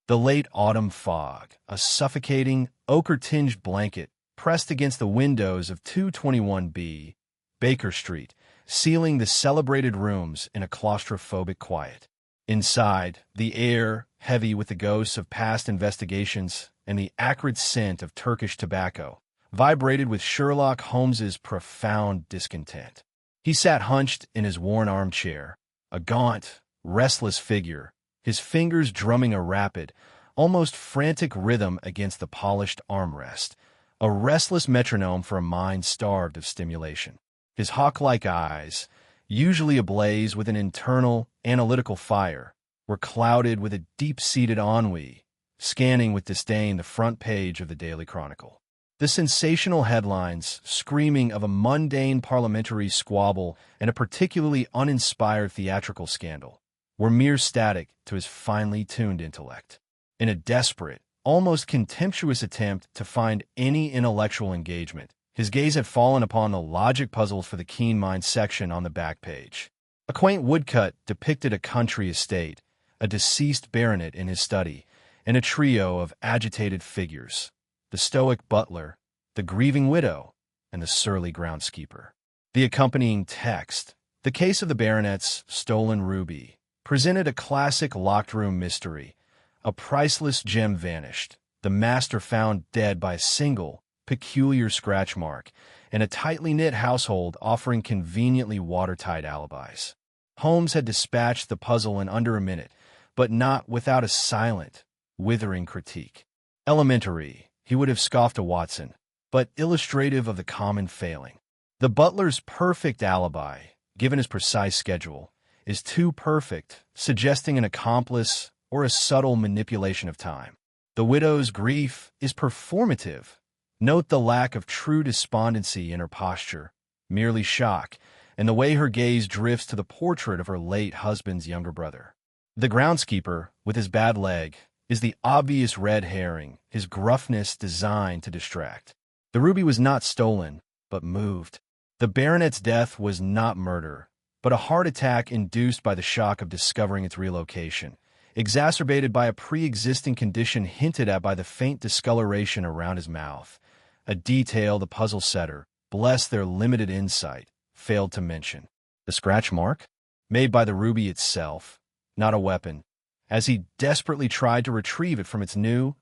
The late autumn fog, a suffocating, ochre-tinged blanket pressed against the windows of 221B, Baker Street, sealing the celebrated rooms in a claustrophobic quiet. Inside, the air, heavy with the ghosts of past investigations and the acrid scent of Turkish tobacco, vibrated with Sherlock Holmes's profound discontent. He sat hunched in his worn armchair, a gaunt, restless figure, his fingers drumming a rapid, almost frantic rhythm against the polished armrest, a restless metronome for a mind starved of stimulation. His hawk-like eyes, usually ablaze with an internal, analytical fire, were clouded with a deep-seated ennui, scanning with disdain the front page of the Daily Chronicle. The sensational headlines, screaming of a mundane parliamentary squabble and a particularly uninspired theatrical scandal, were mere static to his finely tuned intellect. In a desperate, almost contemptuous attempt to find any intellectual engagement, his gaze had fallen upon the logic puzzles for the keen mind section on the back page. A quaint woodcut depicted a country estate, a deceased baronet in his study, and a trio of agitated figures: the stoic butler, the grieving widow, and the surly groundskeeper. The accompanying text, "The Case of the Baronet's Stolen Ruby," presented a classic locked-room mystery. A priceless gem vanished, the master found dead by a single, peculiar scratch mark, and a tightly knit household offering conveniently watertight alibis. Holmes had dispatched the puzzle in under a minute, but not without a silent, withering critique. Elementary, he would have scoffed to Watson, but illustrative of the common failing. The butler's perfect alibi, given his precise schedule, is too perfect, suggesting an accomplice or a subtle manipulation of time. The widow's grief is performative. Note the lack of true despondency in her posture, merely shock, and the way her gaze drifts to the portrait of her late husband's younger brother. The groundskeeper, with his bad leg, is the obvious red herring, his gruffness designed to distract. The ruby was not stolen, but moved. The baronet's death was not murder, but a heart attack induced by the shock of discovering its relocation, exacerbated by a pre-existing condition hinted at by the faint discoloration around his mouth, a detail the puzzle setter, bless their limited insight, failed to mention. The scratch mark? Made by the ruby itself, not a weapon, as he desperately tried to retrieve it from its new,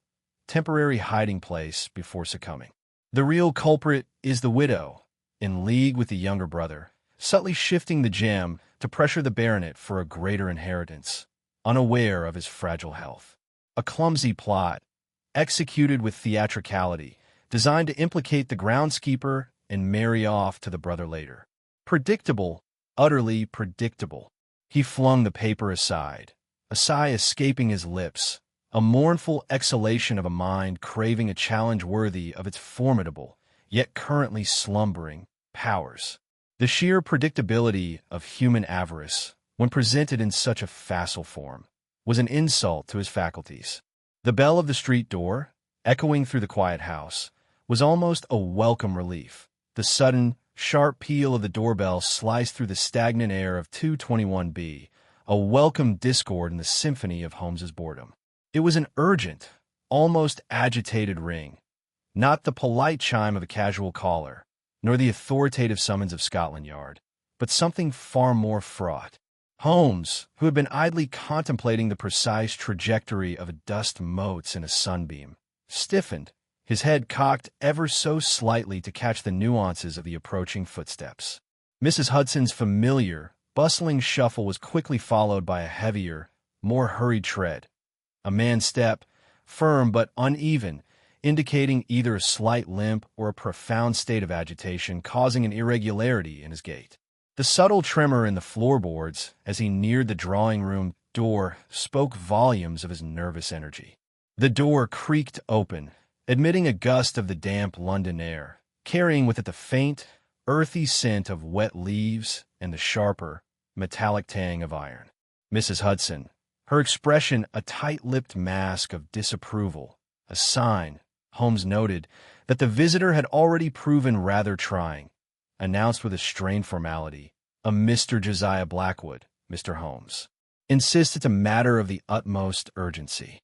temporary hiding place before succumbing. The real culprit is the widow, in league with the younger brother, subtly shifting the gem to pressure the baronet for a greater inheritance, unaware of his fragile health. A clumsy plot, executed with theatricality, designed to implicate the groundskeeper and marry off to the brother later. Predictable, utterly predictable. He flung the paper aside, a sigh escaping his lips, a mournful exhalation of a mind craving a challenge worthy of its formidable, yet currently slumbering, powers. The sheer predictability of human avarice, when presented in such a facile form, was an insult to his faculties. The bell of the street door, echoing through the quiet house, was almost a welcome relief. The sudden, sharp peal of the doorbell sliced through the stagnant air of 221B, a welcome discord in the symphony of Holmes's boredom. It was an urgent, almost agitated ring, not the polite chime of a casual caller, nor the authoritative summons of Scotland Yard, but something far more fraught. Holmes, who had been idly contemplating the precise trajectory of dust motes in a sunbeam, stiffened, his head cocked ever so slightly to catch the nuances of the approaching footsteps. Mrs. Hudson's familiar, bustling shuffle was quickly followed by a heavier, more hurried tread. A man's step, firm but uneven, indicating either a slight limp or a profound state of agitation causing an irregularity in his gait. The subtle tremor in the floorboards as he neared the drawing-room door spoke volumes of his nervous energy. The door creaked open, admitting a gust of the damp London air, carrying with it the faint, earthy scent of wet leaves and the sharper, metallic tang of iron. Mrs. Hudson, her expression a tight-lipped mask of disapproval, a sign, Holmes noted, that the visitor had already proven rather trying, announced with a strained formality, "A Mr. Josiah Blackwood, Mr. Holmes." Insist it's a matter of the utmost urgency.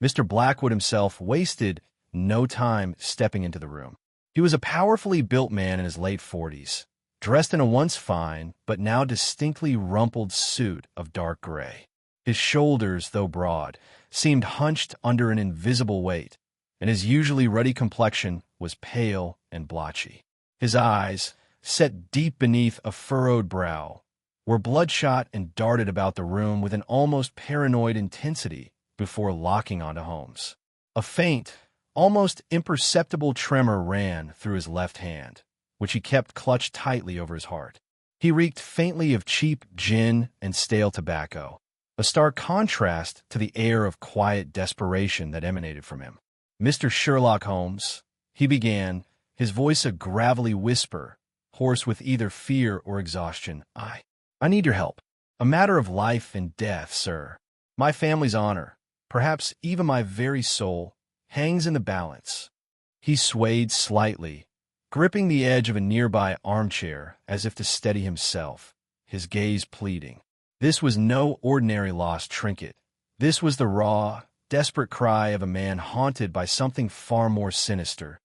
Mr. Blackwood himself wasted no time stepping into the room. He was a powerfully built man in his late 40s, dressed in a once fine but now distinctly rumpled suit of dark gray. His shoulders, though broad, seemed hunched under an invisible weight, and his usually ruddy complexion was pale and blotchy. His eyes, set deep beneath a furrowed brow, were bloodshot and darted about the room with an almost paranoid intensity before locking onto Holmes. A faint, almost imperceptible tremor ran through his left hand, which he kept clutched tightly over his heart. He reeked faintly of cheap gin and stale tobacco, a stark contrast to the air of quiet desperation that emanated from him. "Mr. Sherlock Holmes," he began, his voice a gravelly whisper, hoarse with either fear or exhaustion. I need your help. A matter of life and death, sir. My family's honor, perhaps even my very soul, hangs in the balance." He swayed slightly, gripping the edge of a nearby armchair as if to steady himself, his gaze pleading. This was no ordinary lost trinket. This was the raw, desperate cry of a man haunted by something far more sinister.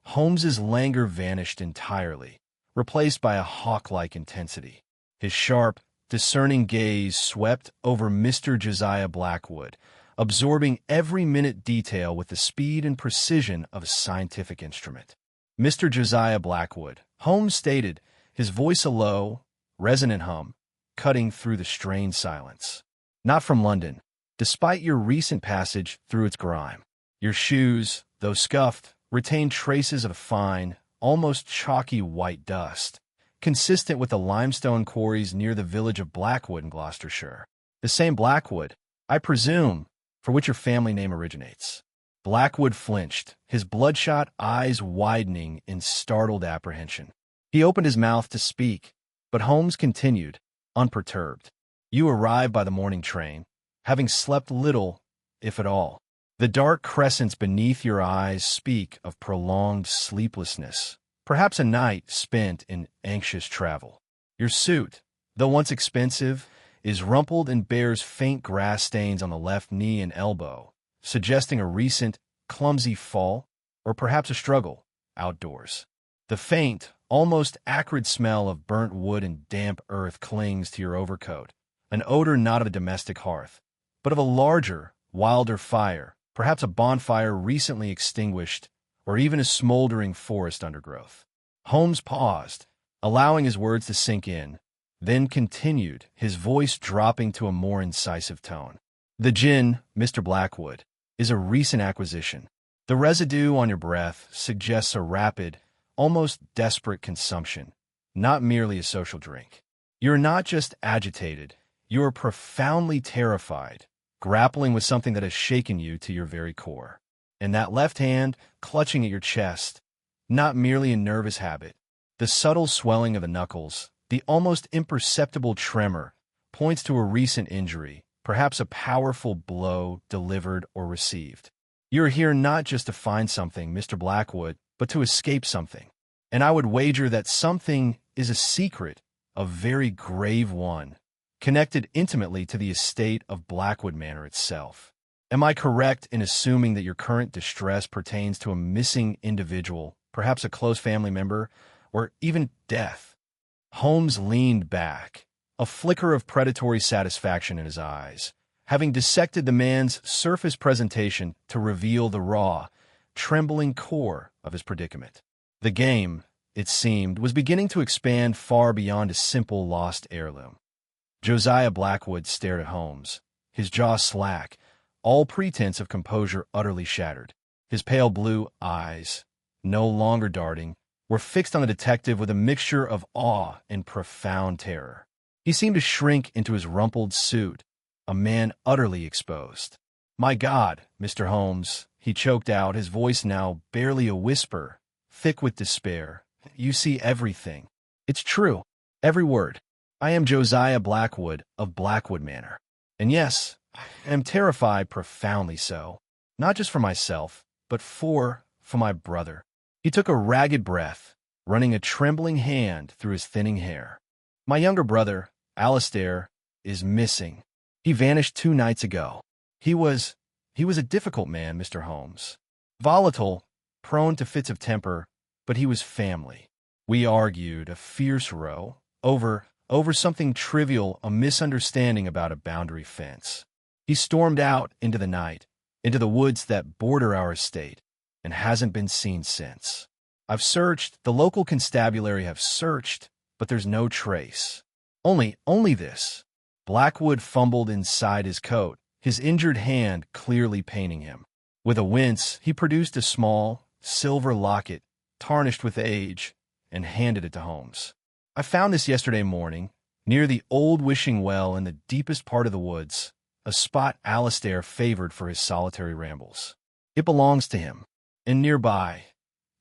Holmes's languor vanished entirely, replaced by a hawk-like intensity. His sharp, discerning gaze swept over Mr. Josiah Blackwood, absorbing every minute detail with the speed and precision of a scientific instrument. "Mr. Josiah Blackwood," Holmes stated, his voice a low, resonant hum, cutting through the strained silence. "Not from London, despite your recent passage through its grime. Your shoes, though scuffed, retain traces of fine, almost chalky white dust, consistent with the limestone quarries near the village of Blackwood in Gloucestershire. The same Blackwood, I presume, for which your family name originates." Blackwood flinched, his bloodshot eyes widening in startled apprehension. He opened his mouth to speak, but Holmes continued, unperturbed. "You arrived by the morning train, having slept little, if at all. The dark crescents beneath your eyes speak of prolonged sleeplessness, perhaps a night spent in anxious travel. Your suit, though once expensive, is rumpled and bears faint grass stains on the left knee and elbow, suggesting a recent, clumsy fall, or perhaps a struggle, outdoors. The faint, almost acrid smell of burnt wood and damp earth clings to your overcoat, an odor not of a domestic hearth, but of a larger, wilder fire, perhaps a bonfire recently extinguished, or even a smoldering forest undergrowth." Holmes paused, allowing his words to sink in, then continued, his voice dropping to a more incisive tone. "The gin, Mr. Blackwood, is a recent acquisition. The residue on your breath suggests a rapid, almost desperate consumption, not merely a social drink. You're not just agitated, you're profoundly terrified, grappling with something that has shaken you to your very core. And that left hand, clutching at your chest, not merely a nervous habit. The subtle swelling of the knuckles, the almost imperceptible tremor, points to a recent injury, perhaps a powerful blow delivered or received. You're here not just to find something, Mr. Blackwood, but to escape something. And I would wager that something is a secret, a very grave one, connected intimately to the estate of Blackwood Manor itself. Am I correct in assuming that your current distress pertains to a missing individual, perhaps a close family member, or even death?" Holmes leaned back, a flicker of predatory satisfaction in his eyes, having dissected the man's surface presentation to reveal the raw, trembling core of his predicament. The game, it seemed, was beginning to expand far beyond a simple lost heirloom. Josiah Blackwood stared at Holmes, his jaw slack, all pretense of composure utterly shattered. His pale blue eyes, no longer darting, were fixed on the detective with a mixture of awe and profound terror. He seemed to shrink into his rumpled suit, a man utterly exposed. "My God, Mr. Holmes," he choked out, his voice now barely a whisper, thick with despair. "You see everything. It's true, every word. I am Josiah Blackwood of Blackwood Manor. And yes, I am terrified, profoundly so, not just for myself, but for my brother." He took a ragged breath, running a trembling hand through his thinning hair. "My younger brother, Alistair, is missing. He vanished 2 nights ago. He was He was a difficult man, Mr. Holmes. Volatile, prone to fits of temper, but he was family. We argued a fierce row over something trivial, a misunderstanding about a boundary fence. He stormed out into the night, into the woods that border our estate, and hasn't been seen since. I've searched, the local constabulary have searched, but there's no trace. Only this. Blackwood fumbled inside his coat, his injured hand clearly paining him. With a wince, he produced a small, silver locket, tarnished with age, and handed it to Holmes. I found this yesterday morning, near the old wishing well in the deepest part of the woods, a spot Alistair favored for his solitary rambles. It belongs to him. And nearby,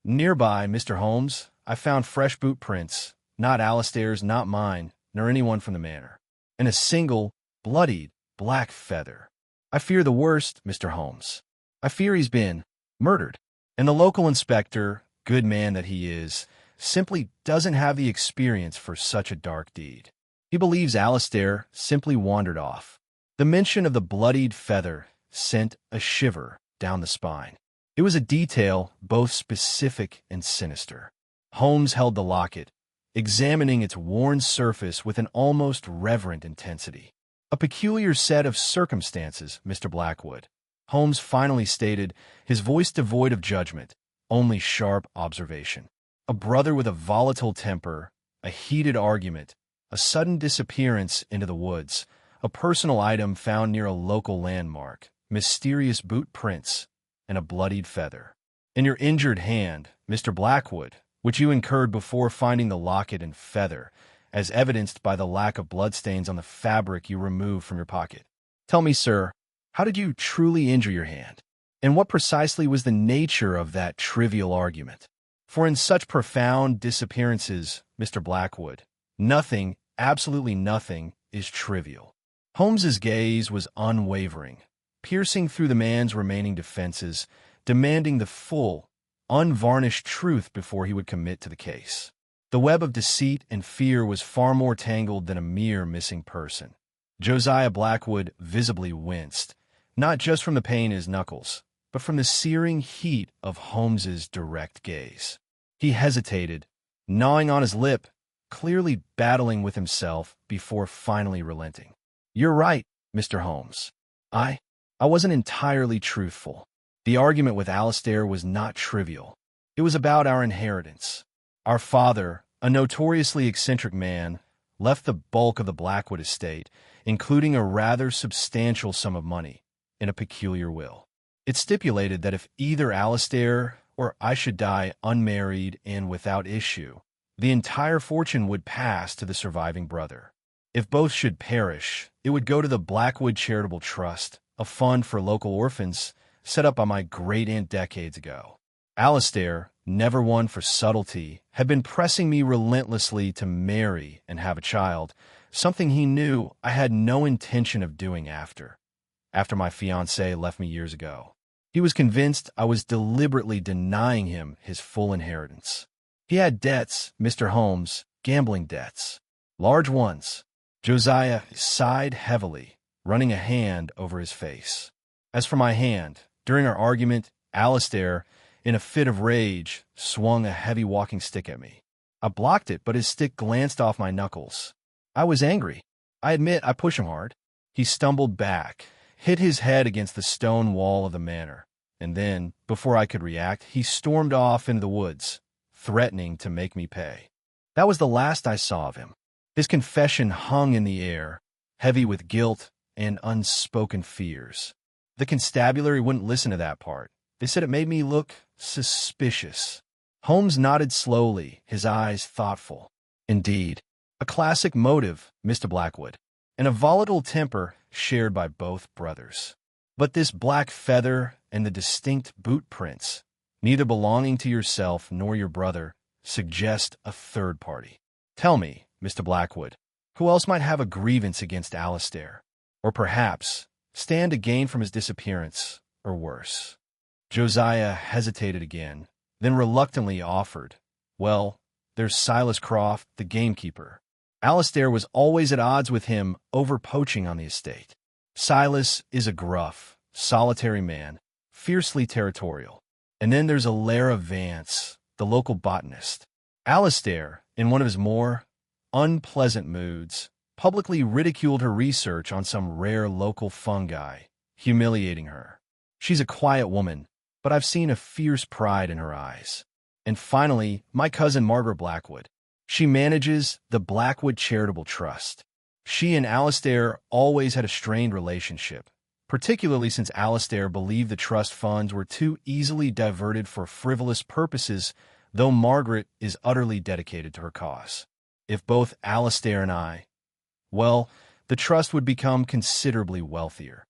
Mr. Holmes, I found fresh boot prints, not Alistair's, not mine, nor anyone from the manor, and a single, bloodied, black feather. I fear the worst, Mr. Holmes. I fear he's been murdered, and the local inspector, good man that he is, simply doesn't have the experience for such a dark deed. He believes Alistair simply wandered off. The mention of the bloodied feather sent a shiver down the spine. It was a detail both specific and sinister. Holmes held the locket, examining its worn surface with an almost reverent intensity. A peculiar set of circumstances, Mr. Blackwood, Holmes finally stated, his voice devoid of judgment, only sharp observation. A brother with a volatile temper, a heated argument, a sudden disappearance into the woods, a personal item found near a local landmark, mysterious boot prints, and a bloodied feather. In your injured hand, Mr. Blackwood, which you incurred before finding the locket and feather, as evidenced by the lack of bloodstains on the fabric you removed from your pocket. Tell me, sir, how did you truly injure your hand? And what precisely was the nature of that trivial argument? For in such profound disappearances, Mr. Blackwood, nothing, absolutely nothing, is trivial. Holmes's gaze was unwavering, piercing through the man's remaining defenses, demanding the full, unvarnished truth before he would commit to the case. The web of deceit and fear was far more tangled than a mere missing person. Josiah Blackwood visibly winced, not just from the pain in his knuckles, but from the searing heat of Holmes's direct gaze. He hesitated, gnawing on his lip, clearly battling with himself before finally relenting. You're right, Mr. Holmes. I wasn't entirely truthful. The argument with Alistair was not trivial. It was about our inheritance. Our father, a notoriously eccentric man, left the bulk of the Blackwood estate, including a rather substantial sum of money, in a peculiar will. It stipulated that if either Alistair or I should die unmarried and without issue, the entire fortune would pass to the surviving brother. If both should perish, it would go to the Blackwood Charitable Trust, a fund for local orphans set up by my great-aunt decades ago. Alistair, never one for subtlety, had been pressing me relentlessly to marry and have a child, something he knew I had no intention of doing after my fiancée left me years ago. He was convinced I was deliberately denying him his full inheritance. He had debts, Mr. Holmes, gambling debts. Large ones. Josiah sighed heavily, running a hand over his face. As for my hand, during our argument, Alistair, in a fit of rage, swung a heavy walking stick at me. I blocked it, but his stick glanced off my knuckles. I was angry. I admit I pushed him hard. He stumbled back, hit his head against the stone wall of the manor, and then, before I could react, he stormed off into the woods, threatening to make me pay. That was the last I saw of him. His confession hung in the air, heavy with guilt and unspoken fears. The constabulary wouldn't listen to that part. They said it made me look suspicious. Holmes nodded slowly, his eyes thoughtful. Indeed, a classic motive, Mr. Blackwood, and a volatile temper shared by both brothers. But this black feather and the distinct boot prints, neither belonging to yourself nor your brother, suggest a third party. Tell me, Mr. Blackwood, who else might have a grievance against Alistair? Or perhaps stand to gain from his disappearance, or worse? Josiah hesitated again, then reluctantly offered, well, there's Silas Croft, the gamekeeper. Alistair was always at odds with him over poaching on the estate. Silas is a gruff, solitary man, fiercely territorial. And then there's Alara Vance, the local botanist. Alastair, in one of his more unpleasant moods, publicly ridiculed her research on some rare local fungi, humiliating her. She's a quiet woman, but I've seen a fierce pride in her eyes. And finally, my cousin Margaret Blackwood. She manages the Blackwood Charitable Trust. She and Alastair always had a strained relationship, particularly since Alastair believed the trust funds were too easily diverted for frivolous purposes, though Margaret is utterly dedicated to her cause. If both Alastair and well, the trust would become considerably wealthier.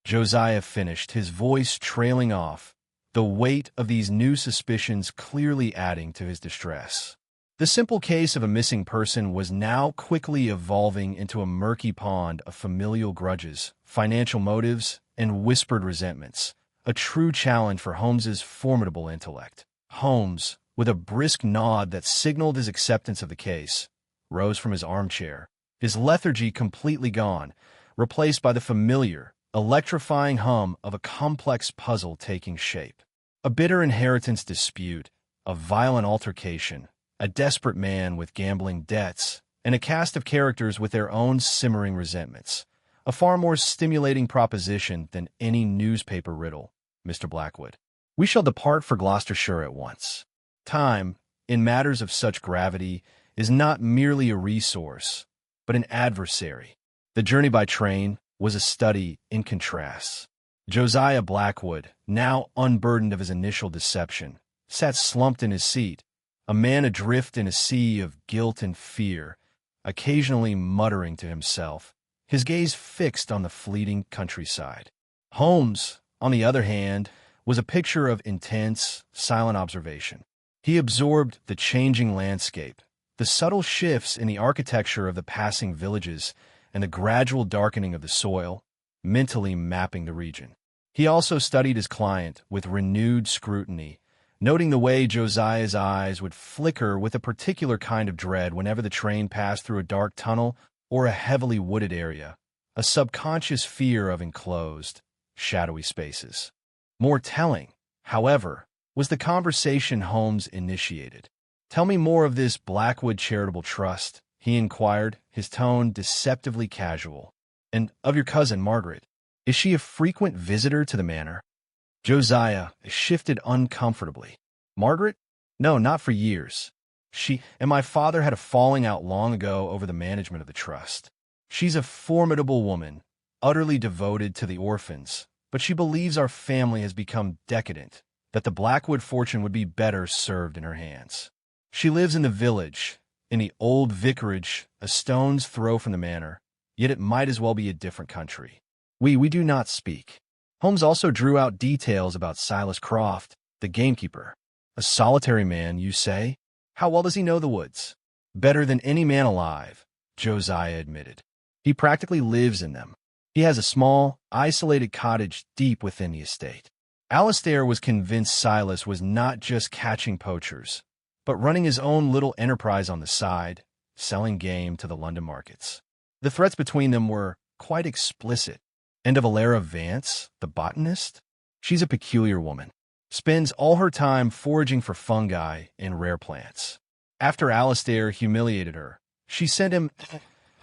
Josiah finished, his voice trailing off, the weight of these new suspicions clearly adding to his distress. The simple case of a missing person was now quickly evolving into a murky pond of familial grudges, financial motives, and whispered resentments, a true challenge for Holmes's formidable intellect. Holmes, with a brisk nod that signaled his acceptance of the case, rose from his armchair, his lethargy completely gone, replaced by the familiar, electrifying hum of a complex puzzle taking shape. A bitter inheritance dispute, a violent altercation, a desperate man with gambling debts, and a cast of characters with their own simmering resentments. A far more stimulating proposition than any newspaper riddle, Mr. Blackwood. We shall depart for Gloucestershire at once. Time, in matters of such gravity, is not merely a resource, but an adversary. The journey by train was a study in contrasts. Josiah Blackwood, now unburdened of his initial deception, sat slumped in his seat, a man adrift in a sea of guilt and fear, occasionally muttering to himself, his gaze fixed on the fleeting countryside. Holmes, on the other hand, was a picture of intense, silent observation. He absorbed the changing landscape, the subtle shifts in the architecture of the passing villages, and the gradual darkening of the soil, mentally mapping the region. He also studied his client with renewed scrutiny, noting the way Josiah's eyes would flicker with a particular kind of dread whenever the train passed through a dark tunnel or a heavily wooded area, a subconscious fear of enclosed, shadowy spaces. More telling, however, was the conversation Holmes initiated. "Tell me more of this Blackwood Charitable Trust," he inquired, his tone deceptively casual. "And of your cousin, Margaret. Is she a frequent visitor to the manor?" Josiah shifted uncomfortably. "Margaret? No, not for years. She and my father had a falling out long ago over the management of the trust. She's a formidable woman, utterly devoted to the orphans, but she believes our family has become decadent, that the Blackwood fortune would be better served in her hands. She lives in the village, in the old vicarage, a stone's throw from the manor, yet it might as well be a different country. We do not speak." Holmes also drew out details about Silas Croft, the gamekeeper. "A solitary man, you say? How well does he know the woods?" "Better than any man alive," Josiah admitted. "He practically lives in them. He has a small, isolated cottage deep within the estate." Alastair was convinced Silas was not just catching poachers, but running his own little enterprise on the side, selling game to the London markets. The threats between them were quite explicit. And of Alara Vance, the botanist? "She's a peculiar woman. Spends all her time foraging for fungi and rare plants. After Alastair humiliated her, she sent him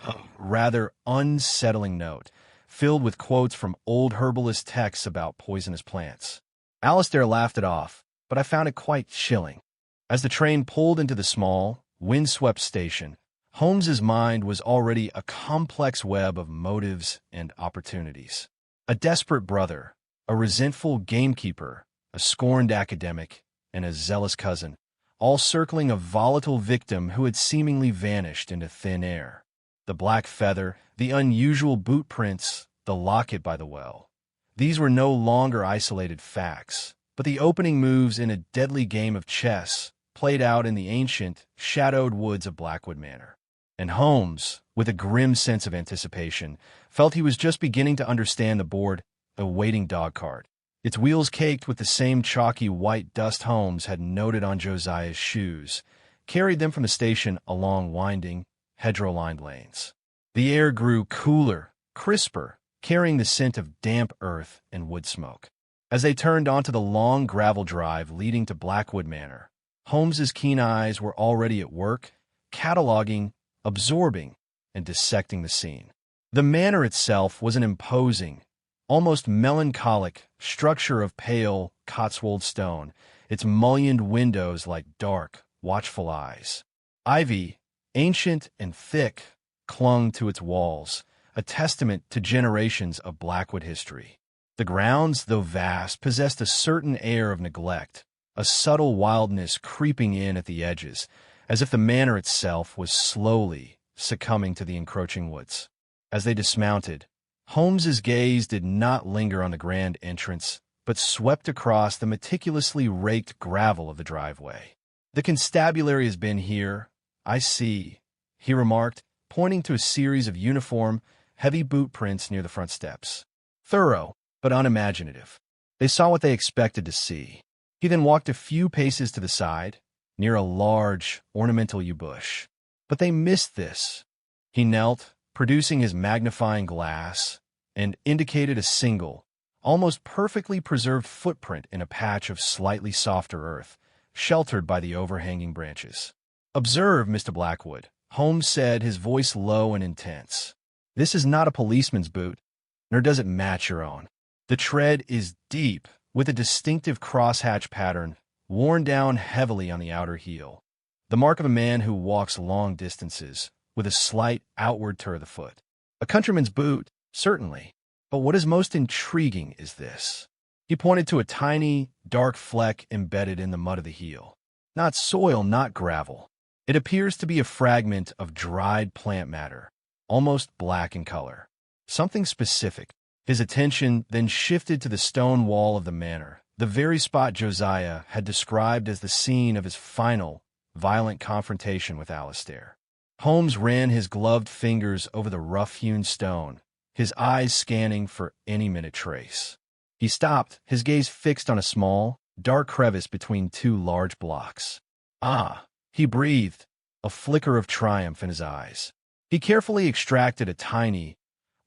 a rather unsettling note, filled with quotes from old herbalist texts about poisonous plants. Alastair laughed it off, but I found it quite chilling." As the train pulled into the small, windswept station, Holmes's mind was already a complex web of motives and opportunities. A desperate brother, a resentful gamekeeper, a scorned academic, and a zealous cousin, all circling a volatile victim who had seemingly vanished into thin air. The black feather, the unusual boot prints, the locket by the well. These were no longer isolated facts, but the opening moves in a deadly game of chess played out in the ancient, shadowed woods of Blackwood Manor. And Holmes, with a grim sense of anticipation, felt he was just beginning to understand the board, a waiting dog cart, its wheels caked with the same chalky white dust Holmes had noted on Josiah's shoes, carried them from the station along winding, hedgerow-lined lanes. The air grew cooler, crisper, carrying the scent of damp earth and wood smoke. As they turned onto the long gravel drive leading to Blackwood Manor, Holmes's keen eyes were already at work, cataloging, absorbing, and dissecting the scene. The manor itself was an imposing, almost melancholic structure of pale Cotswold stone, its mullioned windows like dark, watchful eyes. Ivy, ancient and thick, clung to its walls, a testament to generations of Blackwood history. The grounds, though vast, possessed a certain air of neglect, a subtle wildness creeping in at the edges, as if the manor itself was slowly succumbing to the encroaching woods. As they dismounted, Holmes's gaze did not linger on the grand entrance, but swept across the meticulously raked gravel of the driveway. "The constabulary has been here, I see," he remarked, pointing to a series of uniform, heavy boot prints near the front steps. Thorough, but unimaginative. They saw what they expected to see. He then walked a few paces to the side, near a large, ornamental yew bush. But they missed this. He knelt, producing his magnifying glass, and indicated a single, almost perfectly preserved footprint in a patch of slightly softer earth, sheltered by the overhanging branches. "Observe, Mr. Blackwood," Holmes said, his voice low and intense. "This is not a policeman's boot, nor does it match your own. The tread is deep, with a distinctive crosshatch pattern, worn down heavily on the outer heel. The mark of a man who walks long distances, with a slight outward turn of the foot. A countryman's boot, certainly. But what is most intriguing is this." He pointed to a tiny, dark fleck embedded in the mud of the heel. Not soil, not gravel. It appears to be a fragment of dried plant matter, almost black in color. Something specific. His attention then shifted to the stone wall of the manor, the very spot Josiah had described as the scene of his final, violent confrontation with Alistair. Holmes ran his gloved fingers over the rough-hewn stone, his eyes scanning for any minute trace. He stopped, his gaze fixed on a small, dark crevice between two large blocks. "Ah," he breathed, a flicker of triumph in his eyes. He carefully extracted a tiny,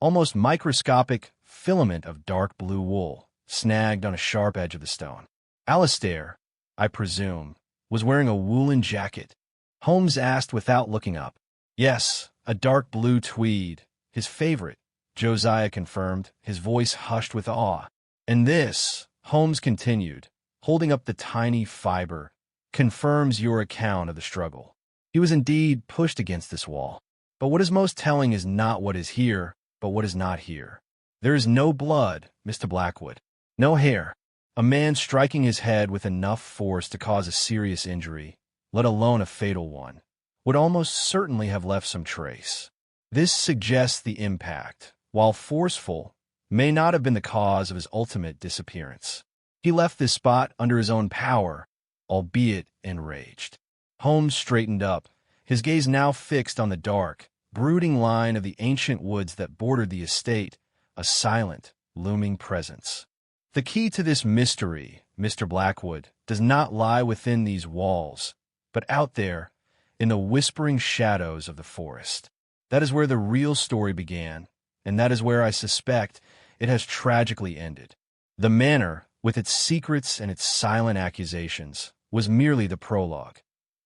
almost microscopic filament of dark blue wool, snagged on a sharp edge of the stone. "Alistair, I presume, was wearing a woolen jacket?" Holmes asked without looking up. "Yes, a dark blue tweed, his favorite," Josiah confirmed, his voice hushed with awe. "And this," Holmes continued, holding up the tiny fiber, "confirms your account of the struggle. He was indeed pushed against this wall. But what is most telling is not what is here, but what is not here. There is no blood, Mr. Blackwood, no hair. A man striking his head with enough force to cause a serious injury, let alone a fatal one, would almost certainly have left some trace. This suggests the impact, while forceful, may not have been the cause of his ultimate disappearance. He left this spot under his own power, albeit enraged." Holmes straightened up, his gaze now fixed on the dark, brooding line of the ancient woods that bordered the estate, a silent, looming presence. "The key to this mystery, Mr. Blackwood, does not lie within these walls, but out there, in the whispering shadows of the forest. That is where the real story began, and that is where I suspect it has tragically ended. The manor, with its secrets and its silent accusations, was merely the prologue."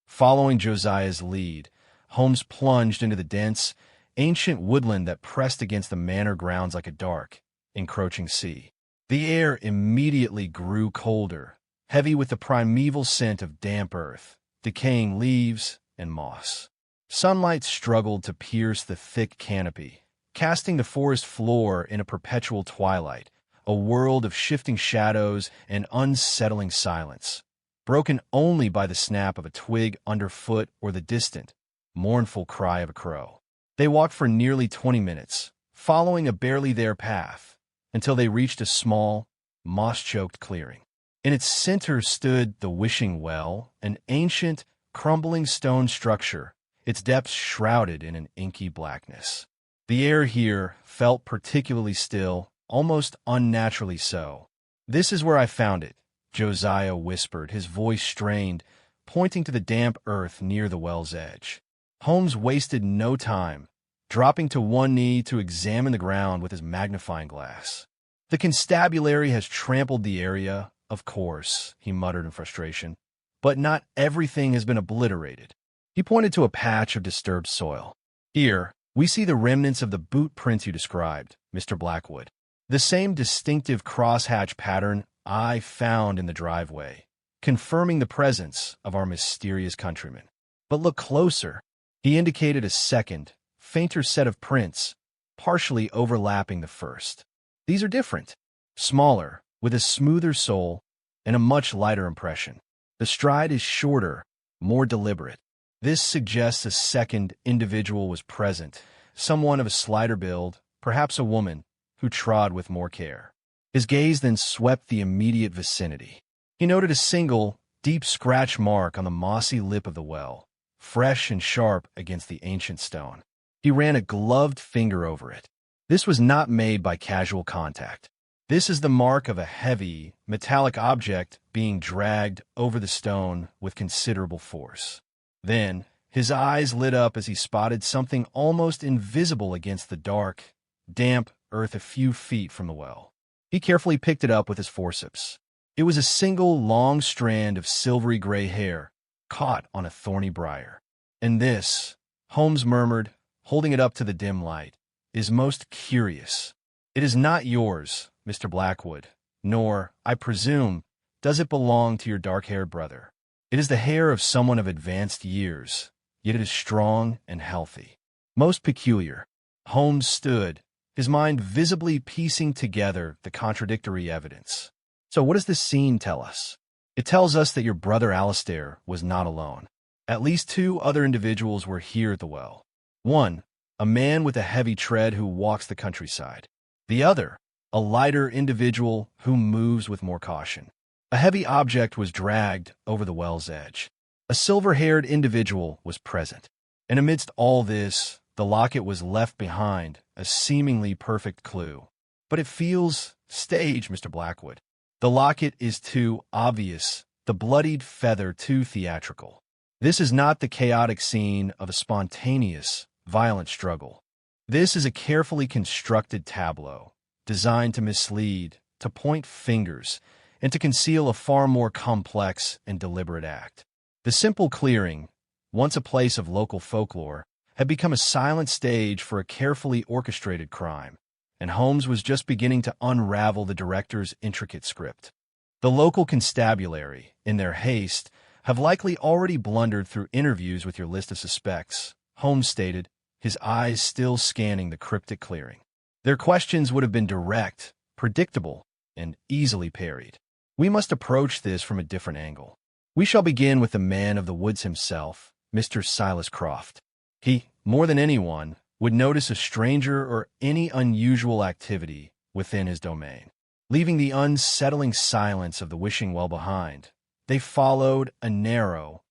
Following Josiah's lead, Holmes plunged into the dense, ancient woodland that pressed against the manor grounds like a dark, encroaching sea. The air immediately grew colder, heavy with the primeval scent of damp earth, decaying leaves, and moss. Sunlight struggled to pierce the thick canopy, casting the forest floor in a perpetual twilight, a world of shifting shadows and unsettling silence, broken only by the snap of a twig underfoot or the distant, mournful cry of a crow. They walked for nearly 20 minutes, following a barely there path, until they reached a small, moss-choked clearing. In its center stood the Wishing Well, an ancient, crumbling stone structure, its depths shrouded in an inky blackness. The air here felt particularly still, almost unnaturally so. "This is where I found it," Josiah whispered, his voice strained, pointing to the damp earth near the well's edge. Holmes wasted no time, dropping to one knee to examine the ground with his magnifying glass. "The constabulary has trampled the area, of course," he muttered in frustration. "But not everything has been obliterated." He pointed to a patch of disturbed soil. "Here, we see the remnants of the boot prints you described, Mr. Blackwood. The same distinctive crosshatch pattern I found in the driveway, confirming the presence of our mysterious countryman. But look closer." He indicated a second, fainter set of prints, partially overlapping the first. "These are different. Smaller, with a smoother sole, and a much lighter impression. The stride is shorter, more deliberate. This suggests a second individual was present, someone of a slighter build, perhaps a woman, who trod with more care." His gaze then swept the immediate vicinity. He noted a single, deep scratch mark on the mossy lip of the well, fresh and sharp against the ancient stone. He ran a gloved finger over it. This was not made by casual contact. This is the mark of a heavy, metallic object being dragged over the stone with considerable force. Then, his eyes lit up as he spotted something almost invisible against the dark, damp earth a few feet from the well. He carefully picked it up with his forceps. It was a single long strand of silvery gray hair, caught on a thorny briar. "And this," Holmes murmured, holding it up to the dim light, "is most curious. It is not yours, Mr. Blackwood, nor, I presume, does it belong to your dark-haired brother. It is the hair of someone of advanced years, yet it is strong and healthy. Most peculiar." Holmes stood, his mind visibly piecing together the contradictory evidence. "So what does this scene tell us?" "It tells us that your brother Alistair was not alone. At least two other individuals were here at the well. One, a man with a heavy tread who walks the countryside. The other, a lighter individual who moves with more caution. A heavy object was dragged over the well's edge. A silver-haired individual was present. And amidst all this, the locket was left behind, a seemingly perfect clue. But it feels staged, Mr. Blackwood. The locket is too obvious, the bloodied feather too theatrical. This is not the chaotic scene of a spontaneous, violent struggle. This is a carefully constructed tableau, designed to mislead, to point fingers, and to conceal a far more complex and deliberate act. The simple clearing, once a place of local folklore, had become a silent stage for a carefully orchestrated crime, and Holmes was just beginning to unravel the director's intricate script. The local constabulary, in their haste, have likely already blundered through interviews with your list of suspects, Holmes stated, his eyes still scanning the cryptic clearing. Their questions would have been direct, predictable, and easily parried. We must approach this from a different angle. We shall begin with the man of the woods himself, Mr. Silas Croft. He, more than anyone, would notice a stranger or any unusual activity within his domain. Leaving the unsettling silence of the wishing well behind, they followed a narrow,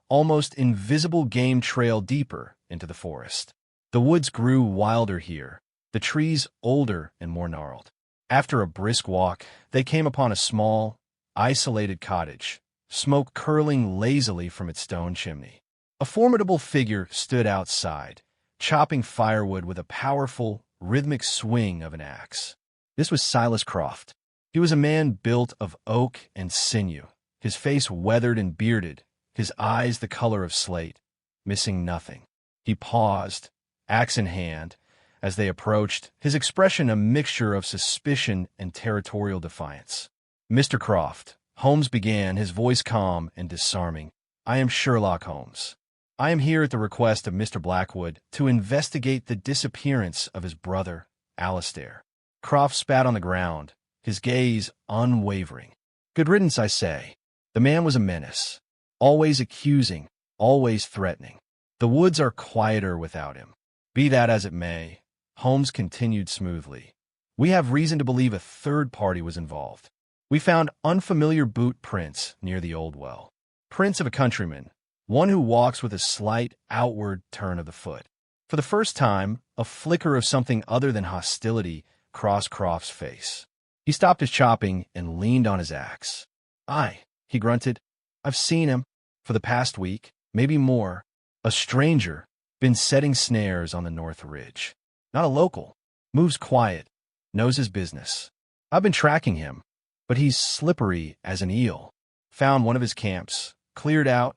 almost invisible game trail deeper into the forest. The woods grew wilder here, the trees older and more gnarled. After a brisk walk, they came upon a small, isolated cottage, smoke curling lazily from its stone chimney. A formidable figure stood outside, chopping firewood with a powerful, rhythmic swing of an axe. This was Silas Croft. He was a man built of oak and sinew, his face weathered and bearded, his eyes the color of slate, missing nothing. He paused, axe in hand, as they approached, his expression a mixture of suspicion and territorial defiance. "Mr. Croft," Holmes began, his voice calm and disarming, "I am Sherlock Holmes. I am here at the request of Mr. Blackwood to investigate the disappearance of his brother, Alistair." Croft spat on the ground, his gaze unwavering. "Good riddance, I say." The man was a menace, always accusing, always threatening. The woods are quieter without him. Be that as it may, Holmes continued smoothly. We have reason to believe a third party was involved. We found unfamiliar boot prints near the old well. Prints of a countryman, one who walks with a slight outward turn of the foot. For the first time, a flicker of something other than hostility crossed Croft's face. He stopped his chopping and leaned on his axe. "Aye," he grunted. "I've seen him. For the past week, maybe more. A stranger, Been setting snares on the North Ridge. Not a local. Moves quiet. Knows his business. I've been tracking him, but he's slippery as an eel. Found one of his camps. Cleared out.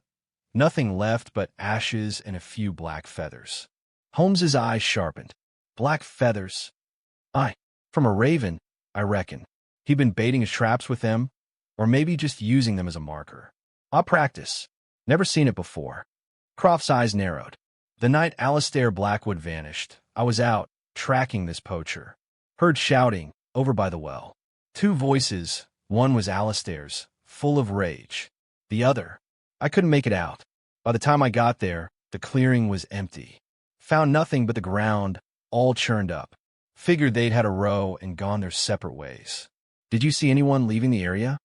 Nothing left but ashes and a few black feathers. Holmes's eyes sharpened. Black feathers? Aye, from a raven, I reckon. He'd been baiting his traps with them, or maybe just using them as a marker. I'll practice. Never seen it before. Croft's eyes narrowed. The night Alistair Blackwood vanished, I was out, tracking this poacher. Heard shouting, over by the well. Two voices, one was Alistair's, full of rage. The other, I couldn't make it out. By the time I got there, the clearing was empty. Found nothing but the ground, all churned up. Figured they'd had a row and gone their separate ways. Did you see anyone leaving the area?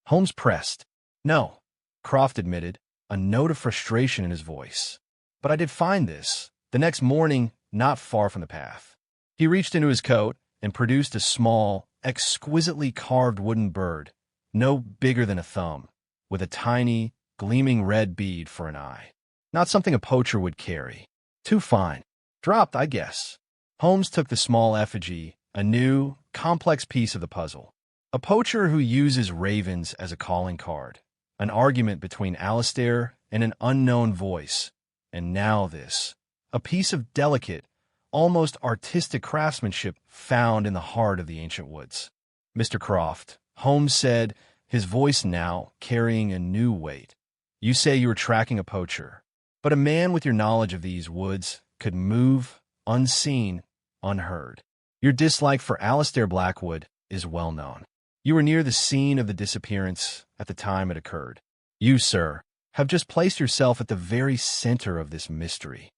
Holmes pressed. No, Croft admitted, a note of frustration in his voice. But I did find this, the next morning, not far from the path. He reached into his coat and produced a small, exquisitely carved wooden bird, no bigger than a thumb, with a tiny, gleaming red bead for an eye. Not something a poacher would carry. Too fine. Dropped, I guess. Holmes took the small effigy, a new, complex piece of the puzzle. A poacher who uses ravens as a calling card. An argument between Alistair and an unknown voice. And now this. A piece of delicate, almost artistic craftsmanship found in the heart of the ancient woods. Mr. Croft, Holmes said, his voice now carrying a new weight. You say you were tracking a poacher, but a man with your knowledge of these woods could move, unseen, unheard. Your dislike for Alistair Blackwood is well known. You were near the scene of the disappearance at the time it occurred. You, sir, have just placed yourself at the very center of this mystery.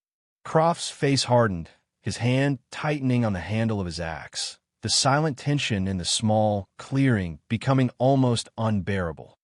Croft's face hardened, his hand tightening on the handle of his axe, the silent tension in the small clearing becoming almost unbearable.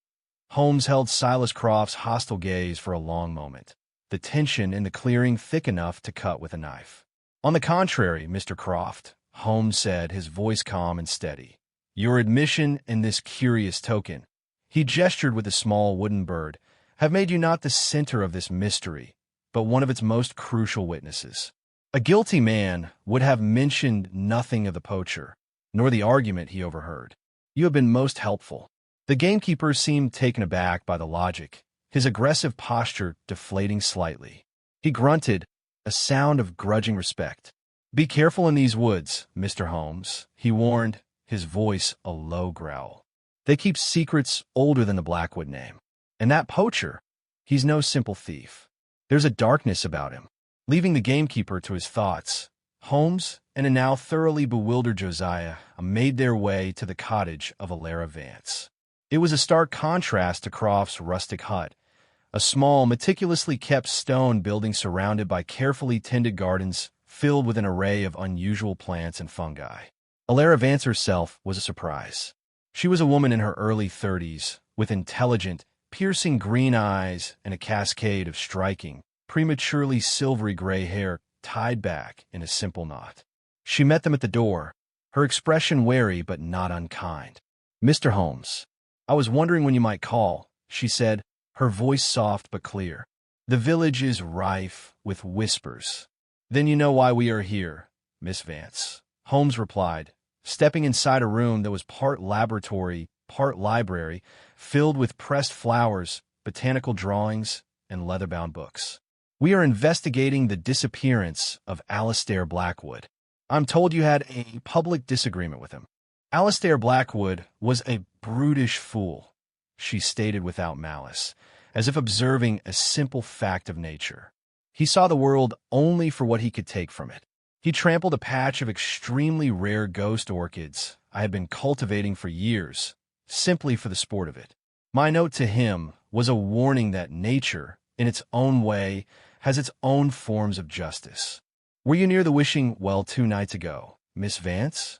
Holmes held Silas Croft's hostile gaze for a long moment, the tension in the clearing thick enough to cut with a knife. On the contrary, Mr. Croft, Holmes said, his voice calm and steady. Your admission and this curious token, he gestured with a small wooden bird, have made you not the center of this mystery, but one of its most crucial witnesses. A guilty man would have mentioned nothing of the poacher, nor the argument he overheard. You have been most helpful. The gamekeeper seemed taken aback by the logic, his aggressive posture deflating slightly. He grunted, a sound of grudging respect. Be careful in these woods, Mr. Holmes, he warned, his voice a low growl. They keep secrets older than the Blackwood name. And that poacher, he's no simple thief. There's a darkness about him. Leaving the gamekeeper to his thoughts, Holmes and a now thoroughly bewildered Josiah made their way to the cottage of Alara Vance. It was a stark contrast to Croft's rustic hut, a small, meticulously kept stone building surrounded by carefully tended gardens filled with an array of unusual plants and fungi. Alara Vance herself was a surprise. She was a woman in her early 30s, with intelligent, piercing green eyes and a cascade of striking, prematurely silvery gray hair tied back in a simple knot. She met them at the door, her expression wary but not unkind. Mr. Holmes, I was wondering when you might call, she said, her voice soft but clear. The village is rife with whispers. Then you know why we are here, Miss Vance, Holmes replied, stepping inside a room that was part laboratory, part library, filled with pressed flowers, botanical drawings, and leather-bound books. We are investigating the disappearance of Alistair Blackwood. I'm told you had a public disagreement with him. Alistair Blackwood was a brutish fool, she stated without malice, as if observing a simple fact of nature. He saw the world only for what he could take from it. He trampled a patch of extremely rare ghost orchids I had been cultivating for years, simply for the sport of it. My note to him was a warning that nature, in its own way, has its own forms of justice. Were you near the wishing well 2 nights ago, Miss Vance?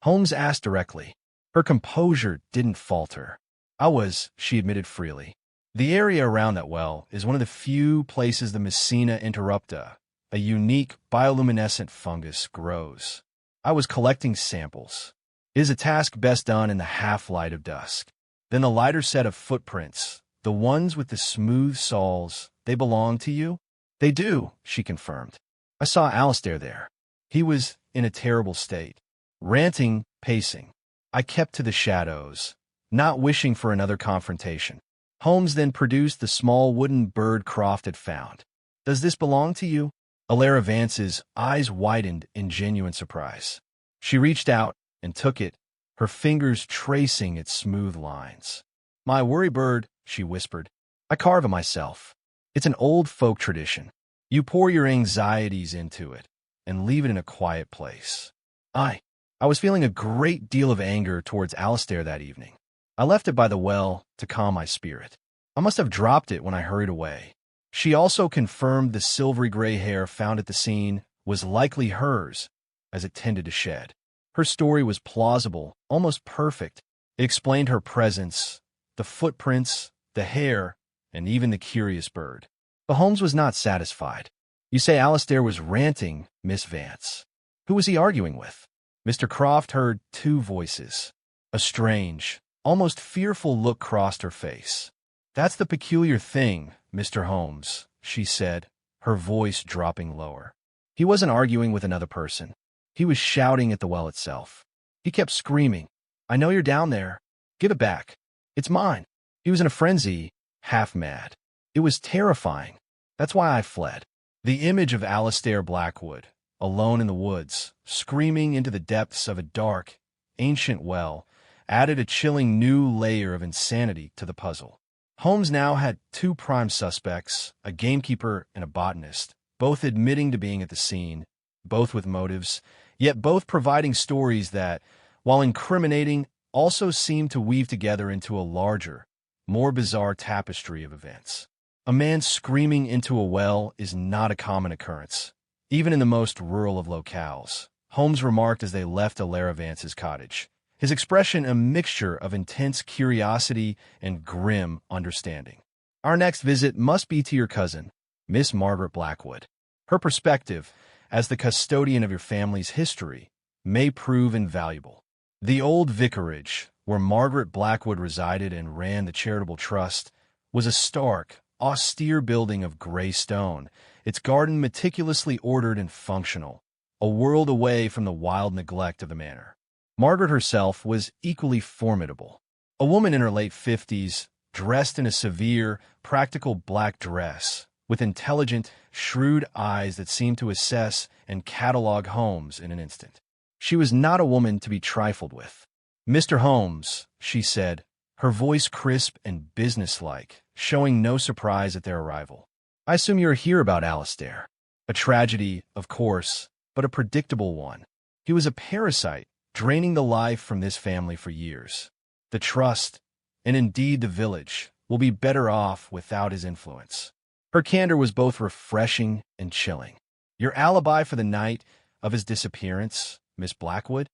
Holmes asked directly. Her composure didn't falter. I was, she admitted freely. The area around that well is one of the few places the Messina interrupta, a unique bioluminescent fungus, grows. I was collecting samples. It is a task best done in the half-light of dusk. Then the lighter set of footprints, the ones with the smooth soles, they belong to you? They do, she confirmed. I saw Alistair there. He was in a terrible state. Ranting, pacing. I kept to the shadows, not wishing for another confrontation. Holmes then produced the small wooden bird Croft had found. Does this belong to you? Alara Vance's eyes widened in genuine surprise. She reached out and took it, her fingers tracing its smooth lines. My worry bird, she whispered. I carve it myself. It's an old folk tradition. You pour your anxieties into it and leave it in a quiet place. I was feeling a great deal of anger towards Alistair that evening. I left it by the well to calm my spirit. I must have dropped it when I hurried away. She also confirmed the silvery gray hair found at the scene was likely hers, as it tended to shed. Her story was plausible, almost perfect. It explained her presence, the footprints, the hair, and even the curious bird. But Holmes was not satisfied. You say Alistair was ranting, Miss Vance. Who was he arguing with? Mr. Croft heard two voices. A strange, almost fearful look crossed her face. That's the peculiar thing, Mr. Holmes, she said, her voice dropping lower. He wasn't arguing with another person. He was shouting at the well itself. He kept screaming, I know you're down there. Give it back. It's mine. He was in a frenzy, half mad. It was terrifying. That's why I fled. The image of Alistair Blackwood, alone in the woods, screaming into the depths of a dark, ancient well, added a chilling new layer of insanity to the puzzle. Holmes now had two prime suspects, a gamekeeper and a botanist, both admitting to being at the scene, both with motives, yet both providing stories that, while incriminating, also seemed to weave together into a larger, more bizarre tapestry of events. A man screaming into a well is not a common occurrence, even in the most rural of locales, Holmes remarked as they left Alara Vance's cottage, his expression a mixture of intense curiosity and grim understanding. Our next visit must be to your cousin, Miss Margaret Blackwood. Her perspective, as the custodian of your family's history, may prove invaluable. The old vicarage, where Margaret Blackwood resided and ran the charitable trust, was a stark, austere building of gray stone, its garden meticulously ordered and functional, a world away from the wild neglect of the manor. Margaret herself was equally formidable. A woman in her late 50s, dressed in a severe, practical black dress, with intelligent, shrewd eyes that seemed to assess and catalog Holmes in an instant. She was not a woman to be trifled with. Mr. Holmes, she said, her voice crisp and businesslike, showing no surprise at their arrival. I assume you're here about Alistair. A tragedy, of course, but a predictable one. He was a parasite, draining the life from this family for years. The trust, and indeed the village, will be better off without his influence. Her candor was both refreshing and chilling. Your alibi for the night of his disappearance, Miss Blackwood?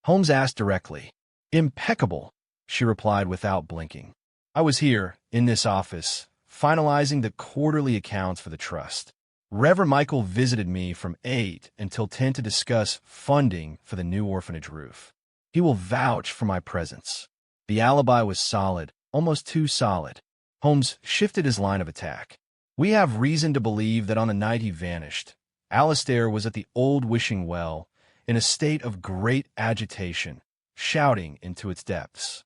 Holmes asked directly. Impeccable, she replied without blinking. I was here, in this office, finalizing the quarterly accounts for the trust. Reverend Michael visited me from 8 until 10 to discuss funding for the new orphanage roof. He will vouch for my presence. The alibi was solid, almost too solid. Holmes shifted his line of attack. We have reason to believe that on the night he vanished, Alistair was at the old wishing well, in a state of great agitation, shouting into its depths.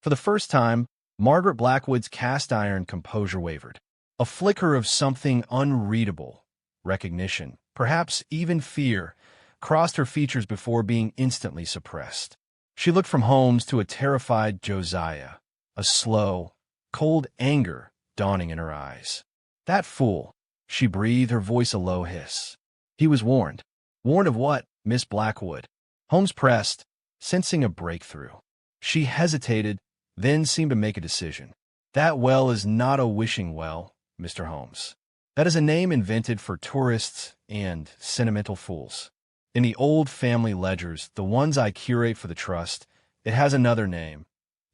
For the first time, Margaret Blackwood's cast-iron composure wavered. A flicker of something unreadable, recognition, perhaps even fear, crossed her features before being instantly suppressed. She looked from Holmes to a terrified Josiah, a slow, cold anger dawning in her eyes. That fool, she breathed, her voice a low hiss. He was warned. Warned of what, Miss Blackwood? Holmes pressed, sensing a breakthrough. She hesitated, then seemed to make a decision. That well is not a wishing well, Mr. Holmes. That is a name invented for tourists and sentimental fools. In the old family ledgers, the ones I curate for the trust, it has another name,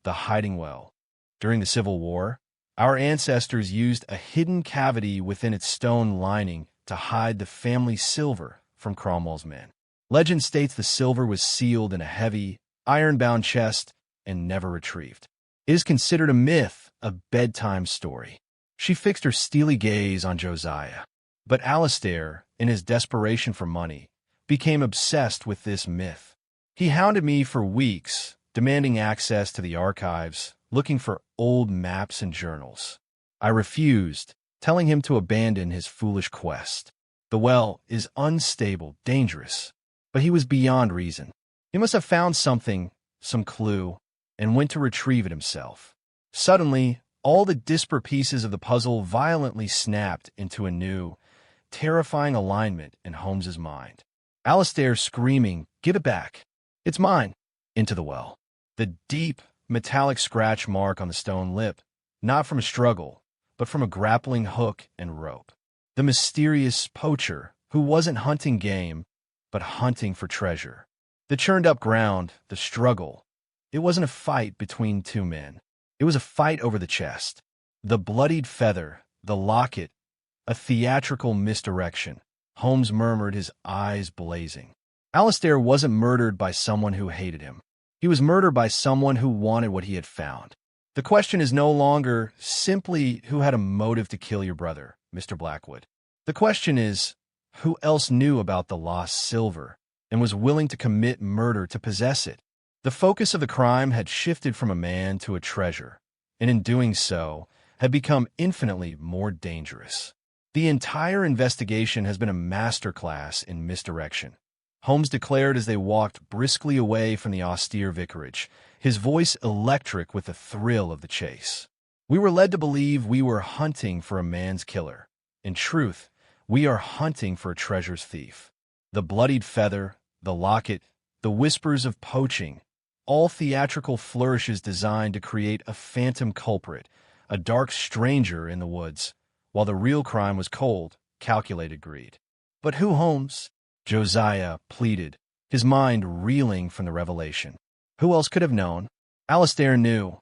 the Hiding Well. During the Civil War, our ancestors used a hidden cavity within its stone lining to hide the family silver from Cromwell's men. Legend states the silver was sealed in a heavy, iron-bound chest and never retrieved. It is considered a myth, a bedtime story. She fixed her steely gaze on Josiah. But Alistair, in his desperation for money, became obsessed with this myth. He hounded me for weeks, demanding access to the archives, looking for old maps and journals. I refused, telling him to abandon his foolish quest. The well is unstable, dangerous, but he was beyond reason. He must have found something, some clue, and went to retrieve it himself. Suddenly, all the disparate pieces of the puzzle violently snapped into a new, terrifying alignment in Holmes's mind. Alistair screaming, "Give it back! It's mine!" into the well. The deep, metallic scratch mark on the stone lip, not from a struggle, but from a grappling hook and rope. The mysterious poacher who wasn't hunting game, but hunting for treasure. The churned-up ground, the struggle. It wasn't a fight between two men. It was a fight over the chest. The bloodied feather, the locket, a theatrical misdirection. Holmes murmured, his eyes blazing. Alistair wasn't murdered by someone who hated him. He was murdered by someone who wanted what he had found. The question is no longer simply who had a motive to kill your brother, Mr. Blackwood. The question is, who else knew about the lost silver and was willing to commit murder to possess it? The focus of the crime had shifted from a man to a treasure, and in doing so, had become infinitely more dangerous. The entire investigation has been a masterclass in misdirection, Holmes declared as they walked briskly away from the austere vicarage, his voice electric with the thrill of the chase. We were led to believe we were hunting for a man's killer. In truth, we are hunting for a treasure's thief. The bloodied feather, the locket, the whispers of poaching, all theatrical flourishes designed to create a phantom culprit, a dark stranger in the woods, while the real crime was cold, calculated greed. But who, Holmes? Josiah pleaded, his mind reeling from the revelation. Who else could have known? Alistair knew.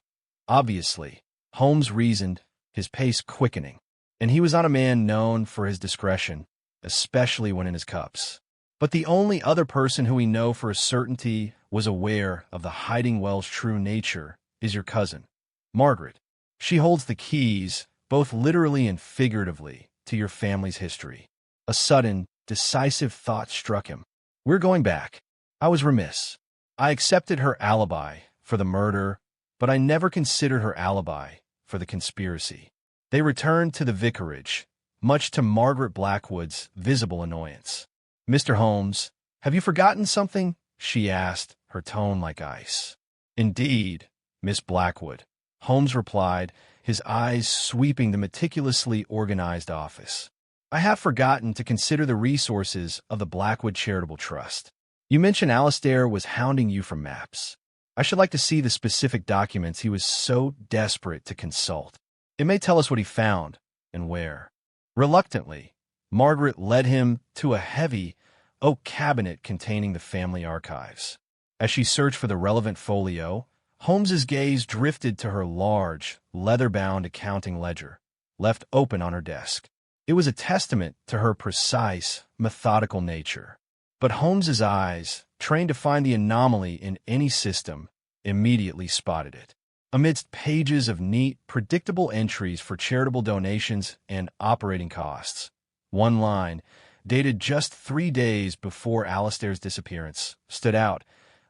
Obviously, Holmes reasoned, his pace quickening, and he was not a man known for his discretion, especially when in his cups. But the only other person who we know for a certainty was aware of the hiding well's true nature is your cousin, Margaret. She holds the keys, both literally and figuratively, to your family's history. A sudden, decisive thought struck him. We're going back. I was remiss. I accepted her alibi for the murder, but I never considered her alibi for the conspiracy. They returned to the vicarage, much to Margaret Blackwood's visible annoyance. "Mr. Holmes, have you forgotten something?" she asked, her tone like ice. "Indeed, Miss Blackwood," Holmes replied, his eyes sweeping the meticulously organized office. "I have forgotten to consider the resources of the Blackwood Charitable Trust. You mentioned Alistair was hounding you for maps. I should like to see the specific documents he was so desperate to consult. It may tell us what he found and where." Reluctantly, Margaret led him to a heavy oak cabinet containing the family archives. As she searched for the relevant folio, Holmes's gaze drifted to her large, leather-bound accounting ledger, left open on her desk. It was a testament to her precise, methodical nature. But Holmes's eyes, trained to find the anomaly in any system, immediately spotted it. Amidst pages of neat, predictable entries for charitable donations and operating costs, one line, dated just 3 days before Alistair's disappearance, stood out: